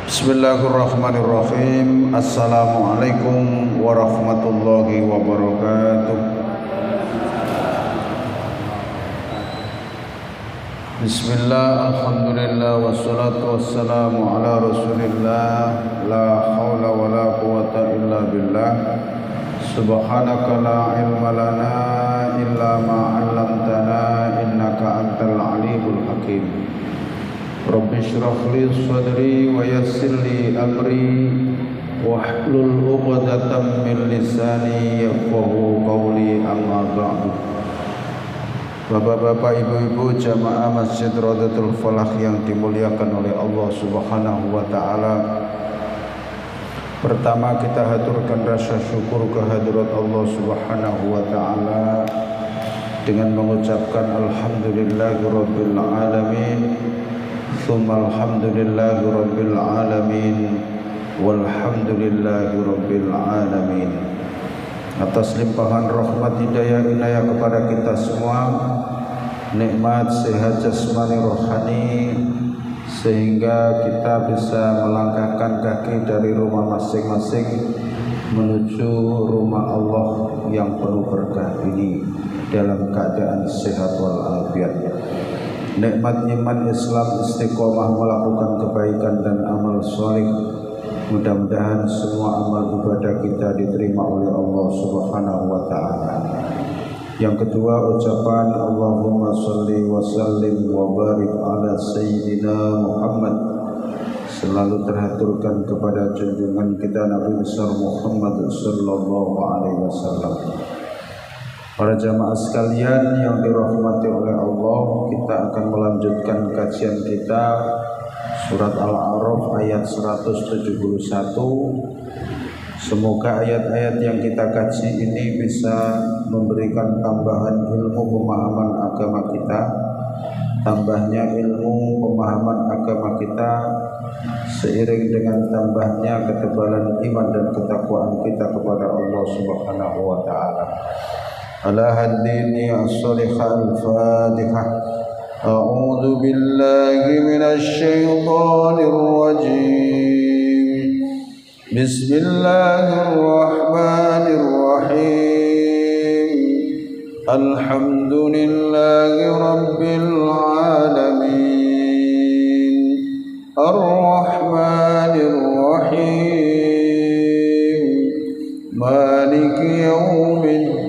Bismillahirrahmanirrahim. Assalamualaikum warahmatullahi wabarakatuh. Bismillah, alhamdulillah, wassalatu wassalamu ala rasulillah. La hawla wa la quwata illa billah. Subhanaka la ilma lana illa ma 'allamtana innaka antal alimul hakim. Rabbi shrah li sadri wa yassir li amri wahlul 'uqdatam min lisani yafqahu qawli, amma ba'du. Bapak-bapak, ibu-ibu jamaah Masjid Rodatul Falah yang dimuliakan oleh Allah Subhanahu wa taala. Pertama kita haturkan rasa syukur kehadirat Allah Subhanahu wa taala dengan mengucapkan alhamdulillahirabbil alamin. Tsumma alhamdulillahirabbil alamin walhamdulillahirabbil alamin. Atas limpahan rahmat hidayah inayah kepada kita semua, nikmat sehat jasmani rohani, sehingga kita bisa melangkahkan kaki dari rumah masing-masing menuju rumah Allah yang penuh berkah ini dalam keadaan sehat walafiat. Nikmat iman Islam, istiqomah melakukan kebaikan dan amal saleh. Mudah-mudahan semua amal ibadah kita diterima oleh Allah Subhanahu wa taala. Yang kedua, ucapan Allahumma shalli wa sallim wa barik ala sayyidina Muhammad selalu terhaturkan kepada junjungan kita Nabi besar Muhammad sallallahu alaihi wasallam. Para jamaah sekalian yang dirahmati oleh Allah, kita akan melanjutkan kajian kita Surat Al-A'raf ayat 171. Semoga ayat-ayat yang kita kaji ini bisa memberikan tambahan ilmu pemahaman agama kita, tambahnya ilmu pemahaman agama kita, seiring dengan tambahnya ketebalan iman dan ketakwaan kita kepada Allah Subhanahu wa taala. Ala hadini as-salihah al-fatihah. A'udzu billahi minasy syaithanir rajim. Bismillahirrahmanirrahim. Alhamdulillahi rabbil alamin. Ar-rahmanir rahim. Maliki yaumiddin.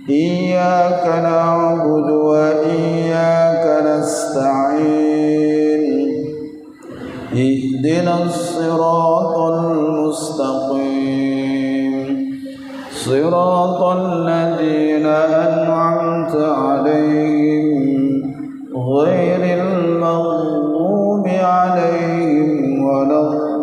Iyyaka na'budu wa iyyaka nasta'in. Ihdinas siratal mustaqim. Siratal ladzina an'amta 'alaihim ghairil maghdubi 'alaihim waladdallin.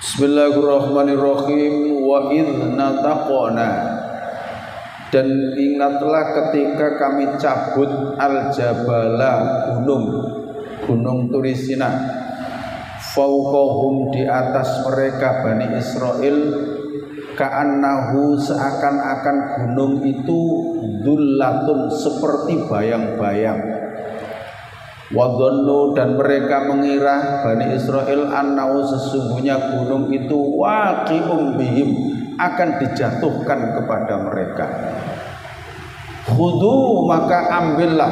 Bismillahirrahmanirrahim. Wa idh nataqona, dan ingatlah ketika kami cabut al-jabala, gunung Turisina, fauqahum, di atas mereka Bani Israel, ka'annahu, seakan-akan gunung itu dzullatun, seperti bayang-bayang. Wadhannu, dan mereka mengira Bani Israel annahu, sesungguhnya gunung itu waqi'um bihim, akan dijatuhkan kepada mereka. Khudhu, maka ambillah,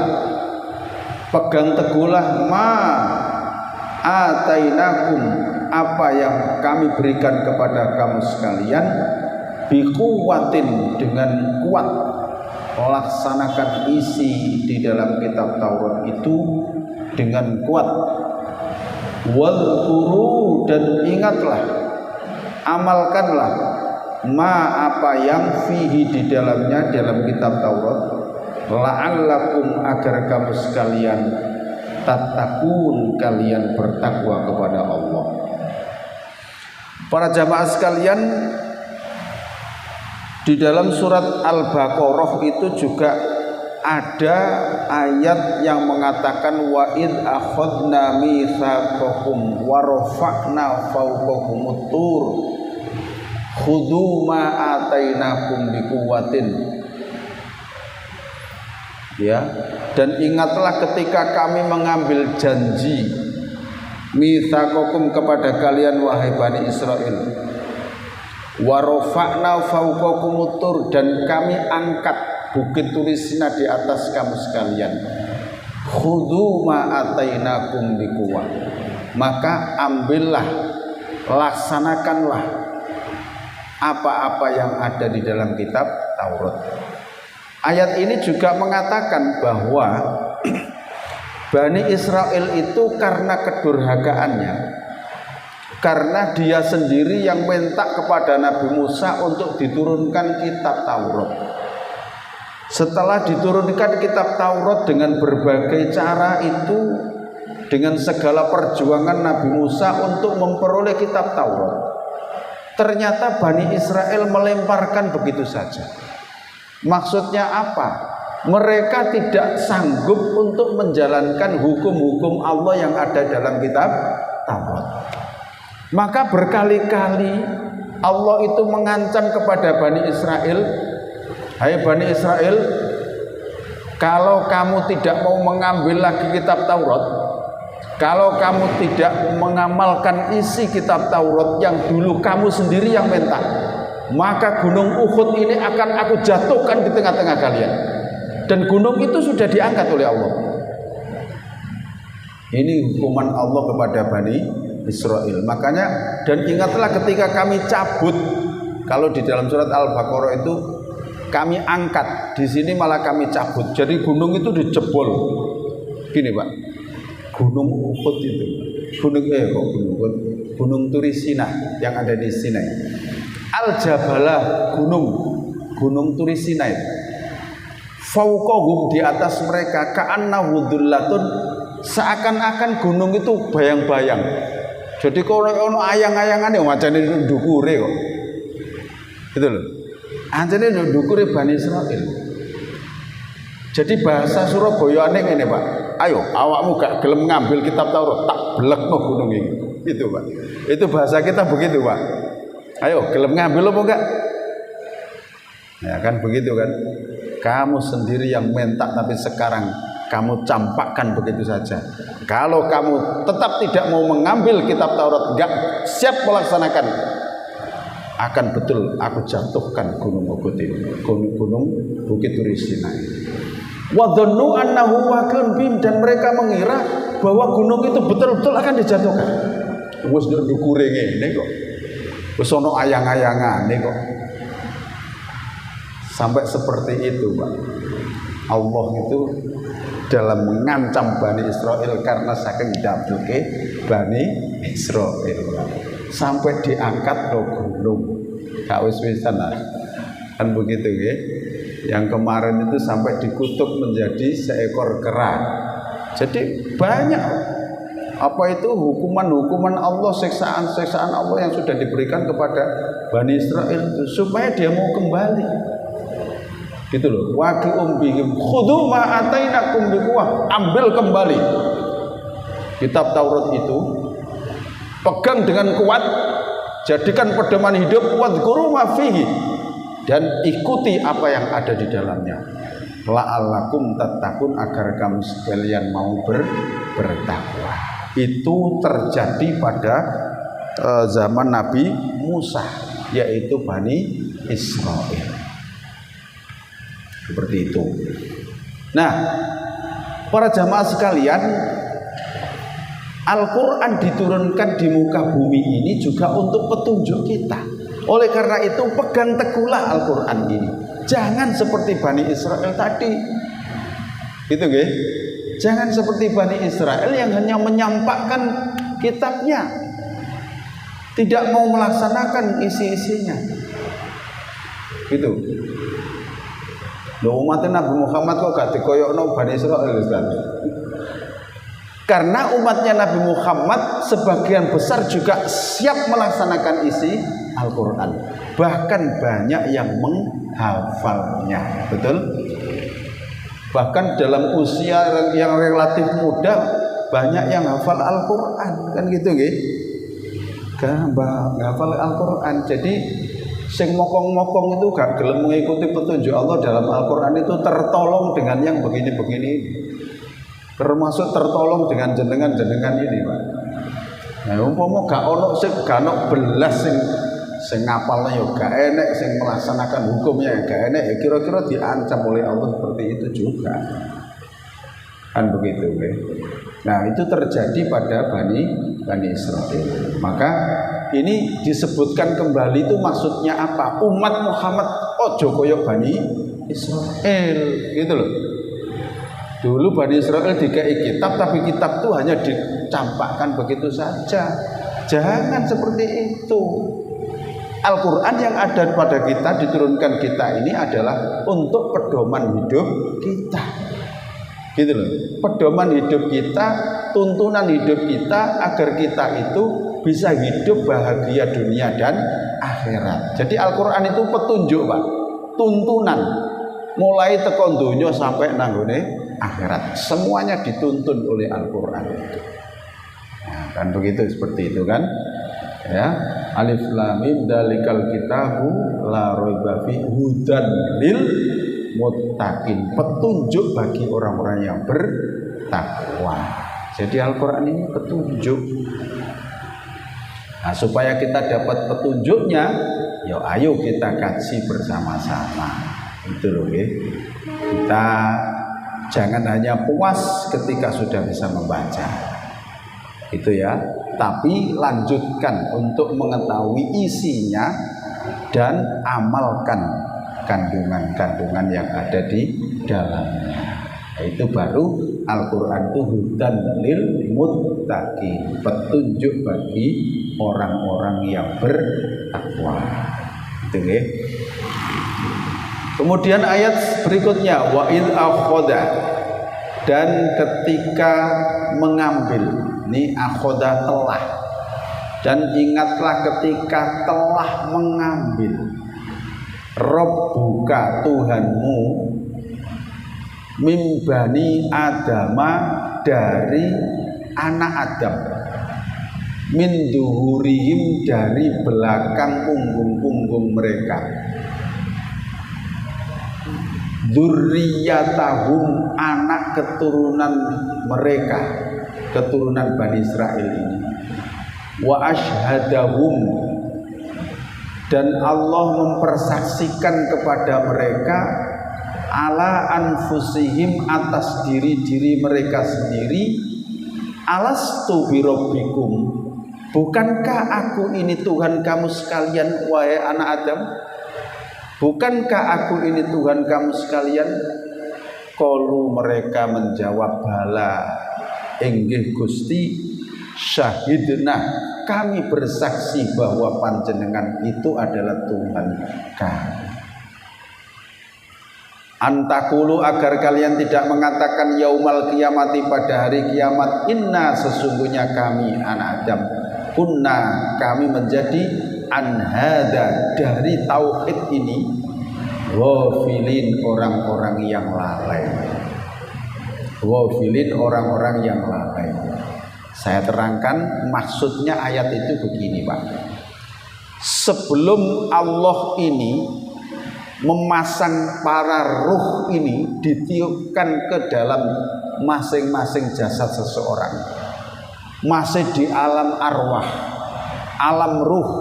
pegang teguhlah, ma atainakum, apa yang kami berikan kepada kamu sekalian, biquwatin, dengan kuat. Laksanakan isi di dalam kitab Taurat itu dengan kuat. Wadhkuru, dan ingatlah, amalkanlah, ma, apa yang fihi, di dalamnya, dalam kitab Taurat, la'allakum, agar kamu sekalian tattaqun, kalian bertakwa kepada Allah. Para jamaah sekalian, di dalam surat Al-Baqarah itu juga ada ayat yang mengatakan wa id akhadna mitsaqakum wa rafa'na fawqakumut tur khudhu ma atainakum biquwwatin. Ya, dan ingatlah ketika kami mengambil janji mitsaqakum kepada kalian wahai Bani Israil, wa rafa'na fawqakumut tur, dan kami angkat bukit Turisina di atas kamu sekalian. Khudhu ma atainakum biquwwah, maka ambillah, laksanakanlah apa-apa yang ada di dalam kitab Taurat. Ayat ini juga mengatakan bahwa Bani Israel itu karena kedurhakaannya, karena dia sendiri yang minta kepada Nabi Musa untuk diturunkan kitab Taurat. Setelah diturunkan kitab Taurat dengan berbagai cara itu, dengan segala perjuangan Nabi Musa untuk memperoleh kitab Taurat, ternyata Bani Israel melemparkan begitu saja. Maksudnya apa? Mereka tidak sanggup untuk menjalankan hukum-hukum Allah yang ada dalam kitab Taurat. Maka berkali-kali Allah itu mengancam kepada Bani Israel, hai Bani Israel, kalau kamu tidak mau mengambil lagi kitab Taurat, kalau kamu tidak mengamalkan isi kitab Taurat yang dulu kamu sendiri yang minta, maka gunung Uhud ini akan aku jatuhkan di tengah-tengah kalian. Dan gunung itu sudah diangkat oleh Allah. Ini hukuman Allah kepada Bani Israel. Makanya, dan ingatlah ketika kami cabut, kalau di dalam surat Al-Baqarah itu kami angkat, di sini malah kami cabut. Jadi gunung itu dijebol. Gini Pak, gunung Uhud itu, gunung Turisina yang ada di Sinai. Al-Jabalah, gunung Turisina itu. Fauqahum, di atas mereka, ka'annahu dhullatun, seakan-akan gunung itu bayang-bayang. Jadi kalau ono ayang-ayangan yang macam ini ndukure kok. Gitu loh. Anjene ndukure Bani Israil. Jadi bahasa Surabayane ngene, Pak. Ayo, awakmu gak gelem ngambil kitab Taurat, tak blekno gunung ini. Itu, Pak. Itu bahasa kita begitu, Pak. Ayo, gelem ngambil apa enggak? Ya kan begitu kan. Kamu sendiri yang minta, tapi sekarang kamu campakkan begitu saja. Kalau kamu tetap tidak mau mengambil kitab Taurat, enggak siap melaksanakan, akan betul aku jatuhkan gunung Uhud ini, gunung Bukit Turisina. Wa dhannu annahu waqi'un bihim, dan mereka mengira bahwa gunung itu betul-betul akan dijatuhkan. Wis ndukure ngene kok. Wis ana ayang-ayangane kok. Sampai seperti itu, Pak. Allah itu dalam mengancam Bani Israel karena saking dableke Bani Israel, sampai diangkat loh gunung. Gak wis-wisan lah. Kan begitu ya. Yang kemarin itu sampai dikutuk menjadi seekor kera. Jadi banyak apa itu hukuman-hukuman Allah, siksaan-siksaan Allah yang sudah diberikan kepada Bani Israel itu, supaya dia mau kembali. Gitu loh. Waqi'um bihim khudhu ma atainakum biquwwah, ambil kembali kitab Taurat itu, pegang dengan kuat, jadikan pedoman hidup, wadhkuru ma fihi, dan ikuti apa yang ada di dalamnya, la'allakum tattaqun, agar kamu sekalian mau bertakwa. Itu terjadi pada zaman Nabi Musa, yaitu Bani Israel. Seperti itu. Nah, para jamaah sekalian, Al-Quran diturunkan di muka bumi ini juga untuk petunjuk kita. Oleh karena itu, pegang teguhlah Al-Quran ini. Jangan seperti Bani Israel tadi. Gitu ya. Jangan seperti Bani Israel yang hanya menyampaikan kitabnya, tidak mau melaksanakan isi-isinya. Gitu. Loh, umat Nabi Muhammad kok gak dikoyokno Bani Israel, Ustaz? Karena umatnya Nabi Muhammad sebagian besar juga siap melaksanakan isi Al-Quran. Bahkan banyak yang menghafalnya. Betul? Bahkan dalam usia yang relatif muda banyak yang hafal Al-Quran. Kan gitu nggih? Hafal Al-Quran. Jadi Sing mokong-mokong itu gak gelem mengikuti petunjuk Allah dalam Al-Quran itu tertolong dengan yang begini-begini ini. Termasuk tertolong dengan jenengan-jenengan ini, Pak. Nah, umpama gak ono sing gak ono belas sing ngapalnya ya gak enek, sing melaksanakan hukumnya ya gak enek, ya kira-kira diancam oleh Allah seperti itu juga. Kan begitu, ya. Nah, itu terjadi pada Bani Israil. Maka ini disebutkan kembali itu maksudnya apa? Umat Muhammad ojo koyok Bani Israil, gitu loh. Dulu Bani Israil dikai kitab, tapi kitab itu hanya dicampakkan begitu saja. Jangan seperti itu. Al-Quran yang ada pada kita, diturunkan kita ini adalah untuk pedoman hidup kita, gitu loh. Pedoman hidup kita, tuntunan hidup kita agar kita itu bisa hidup bahagia dunia dan akhirat. Jadi Al-Quran itu petunjuk, Pak, tuntunan mulai tekon dunya sampai nanggone akhirat, semuanya dituntun oleh Al-Quran itu. Nah, kan begitu, seperti itu kan, ya. Alif lam mim dalikal kitabu la raiba fi hudan lil muttaqin, petunjuk bagi orang-orang yang bertakwa. Jadi Al-Quran ini petunjuk. Nah, supaya kita dapat petunjuknya, ya ayo kita kaji bersama-sama. Itu loh, ya. Kita jangan hanya puas ketika sudah bisa membaca, itu ya, tapi lanjutkan untuk mengetahui isinya dan amalkan kandungan-kandungan yang ada di dalamnya. Itu baru Al-Quran itu hudan lil muttaqin, petunjuk bagi orang-orang yang bertakwa. Itu ya. Kemudian ayat berikutnya, wa id akhoda, dan ketika mengambil, ini akhoda telah, dan ingatlah ketika telah mengambil Rabbuka Tuhanmu min bani Adama, dari anak Adam, min duhurihim, dari belakang punggung-punggung mereka, dzurriyyatahum, anak keturunan mereka, keturunan Bani Israel ini, wa asyhadahum, dan Allah mempersaksikan kepada mereka, ala anfusihim, atas diri-diri mereka sendiri, alastu birabbikum, bukankah aku ini Tuhan kamu sekalian wahai anak Adam? Bukankah aku ini Tuhan kamu sekalian? Qalu, mereka menjawab, bala, inggih Gusti, syahidna, kami bersaksi bahwa panjenengan itu adalah Tuhan kami. Antakulu, agar kalian tidak mengatakan yaumal kiamati, pada hari kiamat, inna, sesungguhnya kami anak Adam, kunna, kami menjadi anhada, dari tauhid ini, ghafilin, orang-orang yang lalai. Ghafilin, orang-orang yang lalai. Saya terangkan maksudnya ayat itu begini, Pak. Sebelum Allah ini memasang para ruh ini, ditiupkan ke dalam masing-masing jasad seseorang, masih di alam arwah, alam ruh.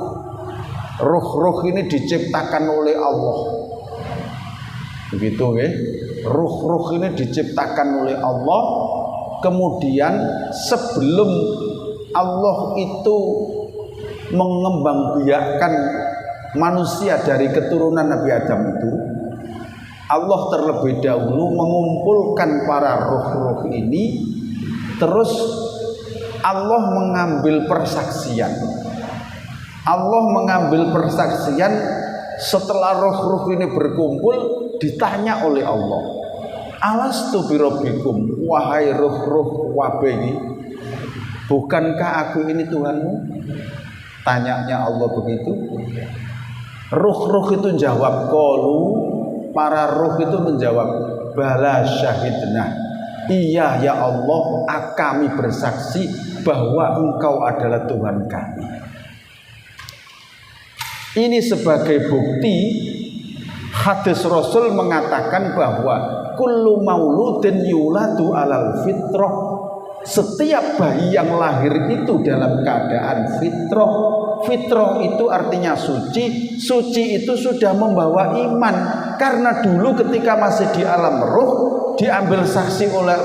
Ruh-ruh ini diciptakan oleh Allah, begitu ya. Ruh-ruh ini diciptakan oleh Allah. Kemudian sebelum Allah itu mengembangbiakkan manusia dari keturunan Nabi Adam itu, Allah terlebih dahulu mengumpulkan para ruh-ruh ini. Terus Allah mengambil persaksian. Allah mengambil persaksian setelah ruh-ruh ini berkumpul, ditanya oleh Allah, alastu birabbikum, wahai ruh-ruh wabehi, bukankah aku ini Tuhanmu? Tanyanya Allah begitu. Ruh-ruh itu jawab, qalu, para ruh itu menjawab, bala syahidna, iya ya Allah, kami bersaksi bahwa Engkau adalah Tuhan kami. Ini sebagai bukti hadis Rasul mengatakan bahwa kullu mauludin yuladu alal fitrah. Setiap bayi yang lahir itu dalam keadaan fitrah. Fitrah itu artinya suci. Suci itu sudah membawa iman. Karena dulu ketika masih di alam ruh, diambil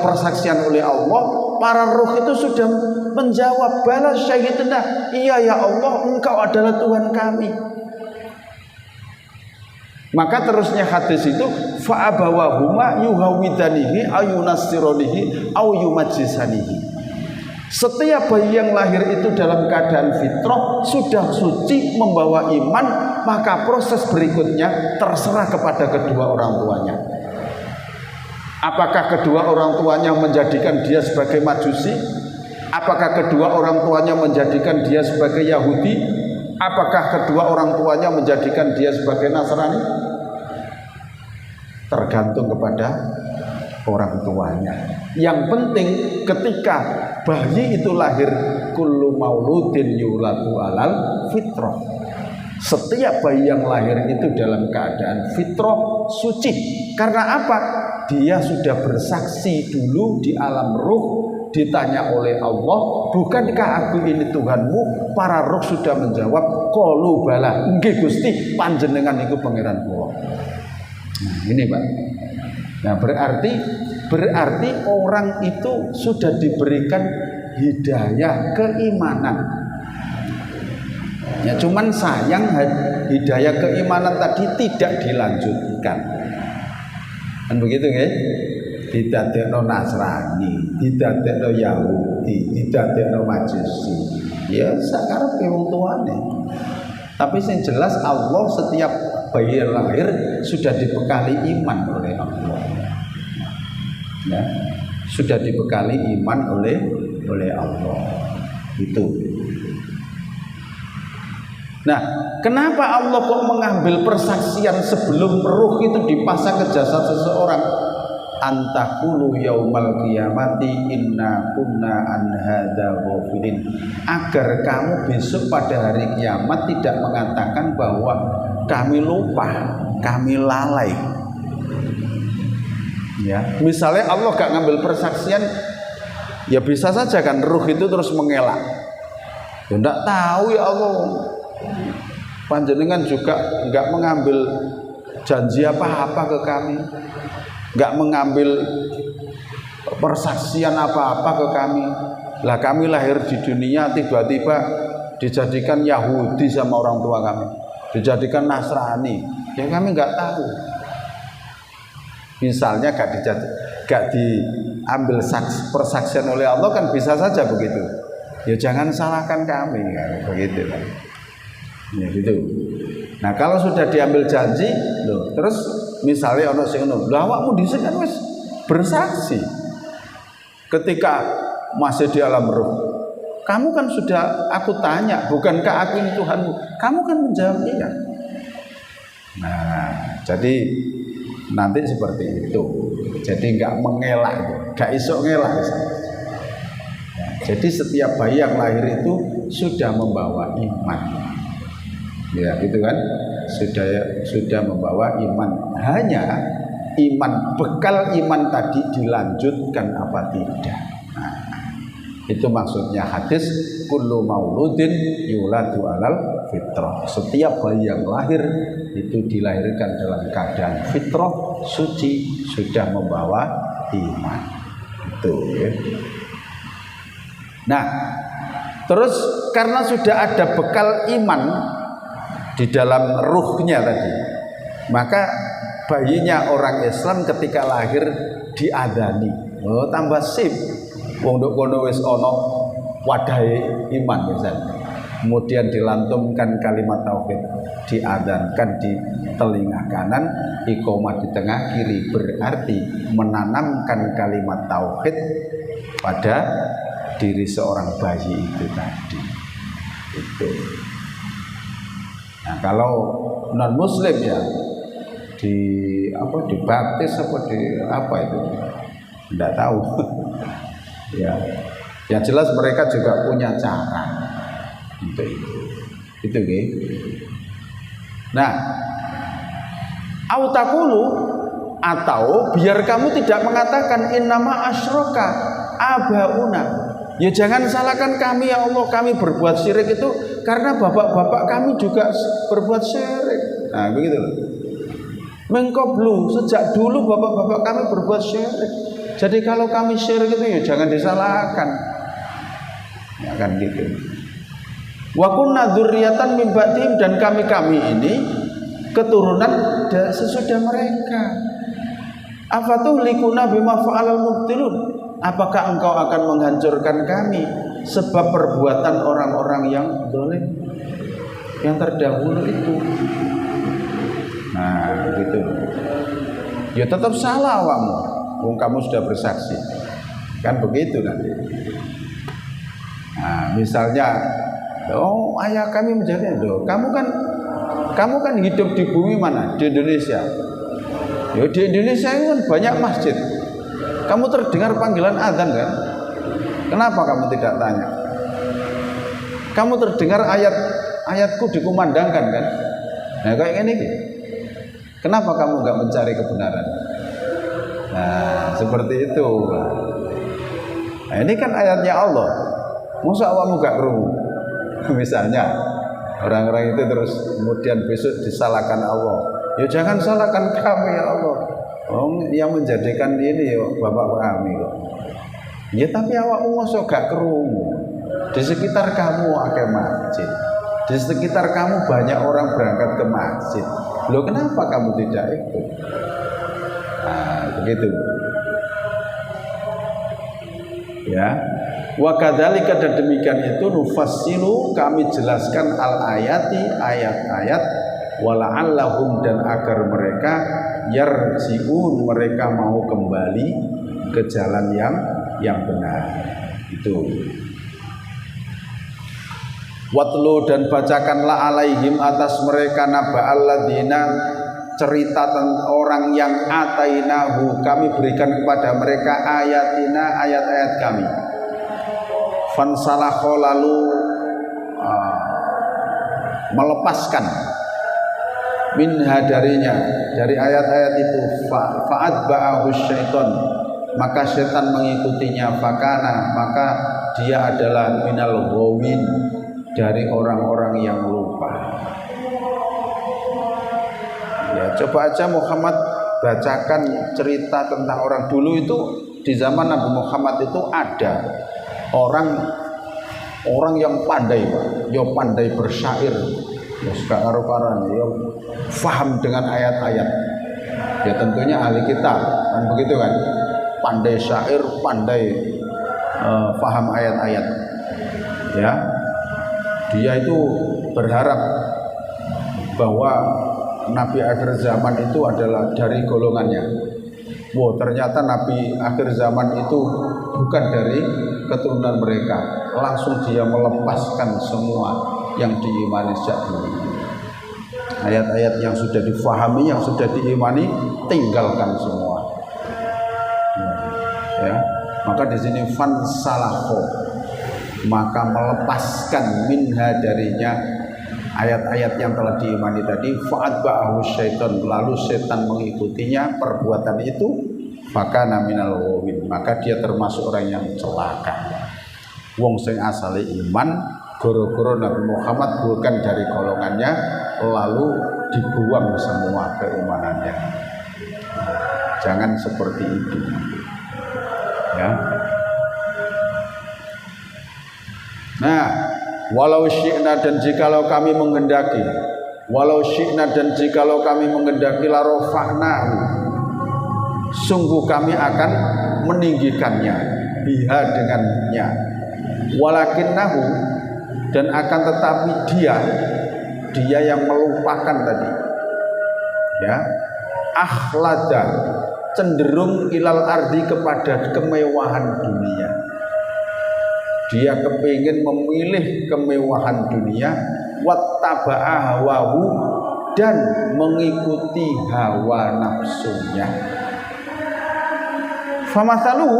persaksian oleh Allah, para ruh itu sudah menjawab, bala syahidna, iya ya Allah, engkau adalah Tuhan kami. Maka terusnya hadis itu fa'abawahuma yuhawidanihi ayunasironihi au yumajisanihi. Setiap bayi yang lahir itu dalam keadaan fitrah, sudah suci, membawa iman, maka proses berikutnya terserah kepada kedua orang tuanya. Apakah kedua orang tuanya menjadikan dia sebagai Majusi? Apakah kedua orang tuanya menjadikan dia sebagai Yahudi? Apakah kedua orang tuanya menjadikan dia sebagai Nasrani? Tergantung kepada orang tuanya. Yang penting ketika bayi itu lahir, kullu mauludin yuladu alal fitrah. Setiap bayi yang lahir itu dalam keadaan fitrah, suci. Karena apa? Dia sudah bersaksi dulu di alam ruh, ditanya oleh Allah, bukankah aku ini Tuhanmu? Para ruh sudah menjawab, qalu bala, nggih Gusti, panjenengan iku pangeran kula. Nah, ini Pak. Nah, berarti orang itu sudah diberikan hidayah keimanan. Ya, cuman sayang hidayah keimanan tadi tidak dilanjutkan. Kan begitu ya? Didadekno Nasrani, didadekno Yahudi, didadekno Majusi. Ya sakarepe wong tuane. Tapi yang jelas Allah setiap bayi lahir sudah dibekali iman oleh Allah. Ya, sudah dibekali iman oleh Allah. Itu. Nah, kenapa Allah kok mengambil persaksian sebelum ruh itu dipasang ke jasad seseorang? Antakulu yaumal qiyamati inna kunna an hadza ghafilin. Agar kamu besok pada hari kiamat tidak mengatakan bahwa kami lupa, kami lalai. Ya, misalnya Allah gak ngambil persaksian, ya bisa saja kan ruh itu terus mengelak. Ya enggak tahu ya Allah. Panjenengan juga enggak mengambil janji apa-apa ke kami, enggak mengambil persaksian apa-apa ke kami. Lah kami lahir di dunia tiba-tiba dijadikan Yahudi sama orang tua kami, dijadikan Nasrani, ya kami enggak tahu. Misalnya gak diambil persaksian oleh Allah kan bisa saja begitu. Ya jangan salahkan kami kan, begitu kan. Ya gitu. Nah kalau sudah diambil janji, loh, terus misalnya ono sing ngono, lha awakmu dhisik kan wis bersaksi ketika masih di alam ruh. Kamu kan sudah aku tanya, bukankah aku ini Tuhanmu? Kamu kan menjawab iya. Nah, jadi nanti seperti itu. Jadi enggak mengelak, enggak iso ngelak. Ya, jadi setiap bayi yang lahir itu sudah membawa iman. Ya gitu kan, sudah membawa iman. Hanya iman, bekal iman tadi dilanjutkan apa tidak. Nah, itu maksudnya hadis kullu mauludin yuladu alal fitrah. Setiap bayi yang lahir itu dilahirkan dalam keadaan fitrah, suci, sudah membawa iman. Itu ya. Nah, terus karena sudah ada bekal iman di dalam ruhnya tadi, maka bayinya orang Islam ketika lahir diadani. Oh, tambah sip. Wong nduk kono wis ana wadahe iman misalnya. Kemudian dilantunkan kalimat tauhid, diadzankan di telinga kanan, iqamah di tengah kiri, berarti menanamkan kalimat tauhid pada diri seorang bayi itu tadi. Itu. Nah, kalau non muslim ya dibaptis apa itu tidak tahu. Ya, yang jelas mereka juga punya cara untuk itu. Itu gitu. Nah, autakulu, atau biar kamu tidak mengatakan innama asyraka abauna. Ya jangan salahkan kami ya Allah, kami berbuat syirik itu karena bapak-bapak kami juga berbuat syirik. Nah begitu loh. Mengkoblu, sejak dulu bapak-bapak kami berbuat syirik. Jadi kalau kami syirik itu ya jangan disalahkan. Ya kan gitu. Wa kunna dzurriyyatan min ba'dihim, dan kami ini keturunan sesudah mereka. Afatuhlikuna bima fa'alal mubtilun. Apakah engkau akan menghancurkan kami sebab perbuatan orang-orang yang zalim, yang terdahulu itu? Nah, gitu. Ya tetap salah awakmu. Wong kamu sudah bersaksi. Kan begitu nanti. Nah, misalnya, oh ayah kami menjadi kamu kan hidup di bumi mana? Di Indonesia. Ya di Indonesia itu kan banyak masjid. Kamu terdengar panggilan azan kan? Kenapa kamu tidak tanya? Kamu terdengar ayatku dikumandangkan kan? Nah kayak ini. Kenapa kamu nggak mencari kebenaran? Nah seperti itu. Nah ini kan ayatnya Allah. Masa awakmu gak kerungu? Misalnya orang-orang itu terus kemudian besok disalahkan Allah. Ya jangan salahkan kami ya Allah. Oh, yang menjadikan ini ya bapak kami kok. Ya tapi awakmu masa gak kerungu. Di sekitar kamu ada masjid. Di sekitar kamu banyak orang berangkat ke masjid. Loh kenapa kamu tidak ikut? Nah, begitu. Ya. Wa kadzalika, dan demikian itu nufassilu, kami jelaskan al-ayati, ayat-ayat, wala'allahum, dan agar mereka yarji'un, mereka mau kembali ke jalan yang benar. Itu. Watlu, dan bacakanlah alaihim atas mereka naba'alladzina, cerita tentang orang yang atainahu, kami berikan kepada mereka ayatina, ayat-ayat kami. Fansalakho, lalu melepaskan minha, darinya, dari ayat-ayat itu, fa'atba'ahu syaiton, maka setan mengikutinya, fakana, maka dia adalah minal ghawin, dari orang-orang yang lupa. Ya, coba aja Muhammad bacakan cerita tentang orang dulu itu. Di zaman Nabi Muhammad itu ada orang yang pandai, Pak. Ya pandai bersyair, ya suka karo-karan, ya faham dengan ayat-ayat. Ya tentunya ahli kitab, kan begitu kan? Pandai syair, pandai faham ayat-ayat. Ya, dia itu berharap bahwa Nabi akhir zaman itu adalah dari golongannya. Wow, ternyata Nabi akhir zaman itu bukan dari keturunan mereka. Langsung dia melepaskan semua yang diimani sejak dulu. Ayat-ayat yang sudah difahami, yang sudah diimani, tinggalkan semua. Ya, maka di sini fansalakho, maka melepaskan minha, darinya ayat-ayat yang telah diimani tadi. Fa'atba'ahu syaiton, lalu setan mengikutinya perbuatan itu. Fakana minal ghawin, maka dia termasuk orang yang celaka. Wong sing asale iman, goro-goro Nabi Muhammad bukan dari golongannya, lalu dibuang semua keimanannya. Jangan seperti itu. Ya. Nah, walau syi'na, dan jikalau kami menghendaki, walau syi'na, dan jikalau kami menghendaki, la rafa'nahu, sungguh kami akan meninggikannya, biha, dengannya. Walakinnahu, dan akan tetapi dia yang melupakan tadi. Ya, akhlada, cenderung ilal ardi, kepada kemewahan dunia. Dia kepingin memilih kemewahan dunia, wattaba'a hawahu, dan mengikuti hawa nafsunya. Famathaluhu,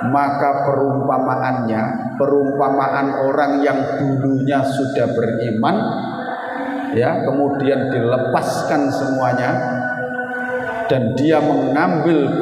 maka perumpamaannya, perumpamaan orang yang dulunya sudah beriman, ya, kemudian dilepaskan semuanya dan dia mengambil